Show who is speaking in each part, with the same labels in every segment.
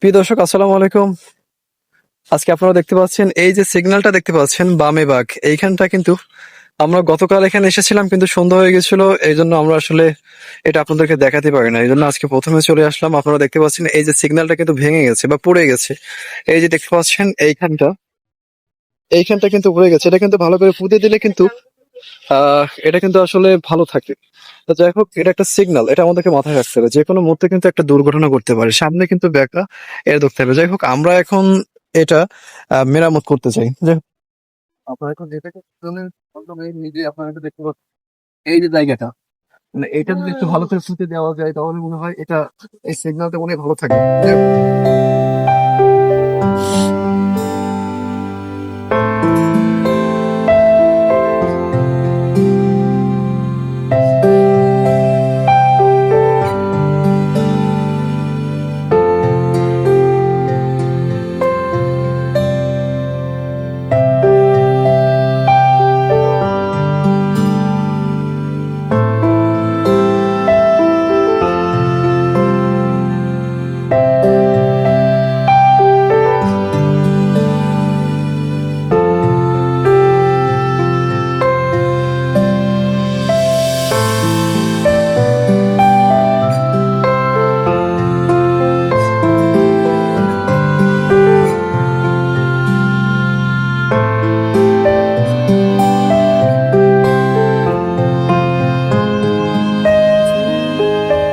Speaker 1: প্রিয় দর্শক, আসসালামু আলাইকুম। আজকে আপনারা দেখতে পাচ্ছেন এই যে সিগন্যালটা দেখতে পাচ্ছেন বামে বাগ, এইখানটা কিন্তু আমরা গতকাল এখানে এসেছিলাম কিন্তু সন্ধ্যা হয়ে গেছিল, এই জন্য আমরা আসলে এটা আপনাদেরকে দেখাতে পারি না। এই জন্য আজকে প্রথমে চলে আসলাম। আপনারা দেখতে পাচ্ছেন এই যে সিগন্যালটা কিন্তু ভেঙে গেছে বা পড়ে গেছে। এই যে দেখতে পাচ্ছেন এইখানটা কিন্তু পড়ে গেছে। এটা কিন্তু ভালো করে পুঁতে দিলে কিন্তু এটা কিন্তু আসলে ভালো থাকে। তো যাই হোক, এটা একটা সিগন্যাল, এটা আমাদেরকে মাথায় রাখতে হবে। যে কোনো মুহূর্তে কিন্তু একটা দুর্ঘটনা ঘটতে পারে, সামনে কিন্তু ব্যাগটা এটা দেখতে হবে। যাই হোক, আমরা এখন এটা মেরামত করতে চাই। যাই হোক, আপনারা এখন যেটাকে প্রথমে নিজে আপনারা এটা দেখতে পাচ্ছেন, এই যে জায়গাটা, মানে এটা যদি একটু ভালো করে ফুটে দেওয়া যায় তাহলে মনে হয় এটা এই সিগন্যালটা মনে হয় ভালো থাকে। যাই হোক,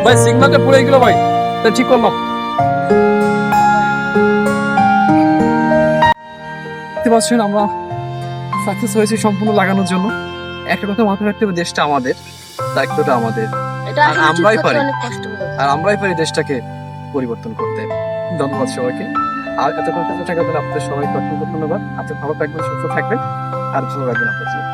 Speaker 1: ভাই সিগন্যালটা পড়ে গেল ভাই, তা ঠিক করলাম। দেখতে পাচ্ছেন আমরা সাকসেস হয়েছি সম্পূর্ণ লাগানোর জন্য। একটা কথা মাথায় রাখতে হবে, দেশটা আমাদের, দায়িত্বটা আমাদের।
Speaker 2: এটা
Speaker 1: আর
Speaker 2: আসলে ঠিক
Speaker 1: আমরাই
Speaker 2: করতে
Speaker 1: পারি,
Speaker 2: অনেক কষ্ট হবে।
Speaker 1: আর আমরাই পারি দেশটাকে পরিবর্তন করতে। ধন্যবাদ সবাইকে। আর এতক্ষণ সাথে থাকার জন্য আপনাদের সবাইকে অসংখ্য ধন্যবাদ। আপনি ভালো থাকবেন, সুস্থ থাকবেন, আর ভালো রাখবেন আপনার জীবন।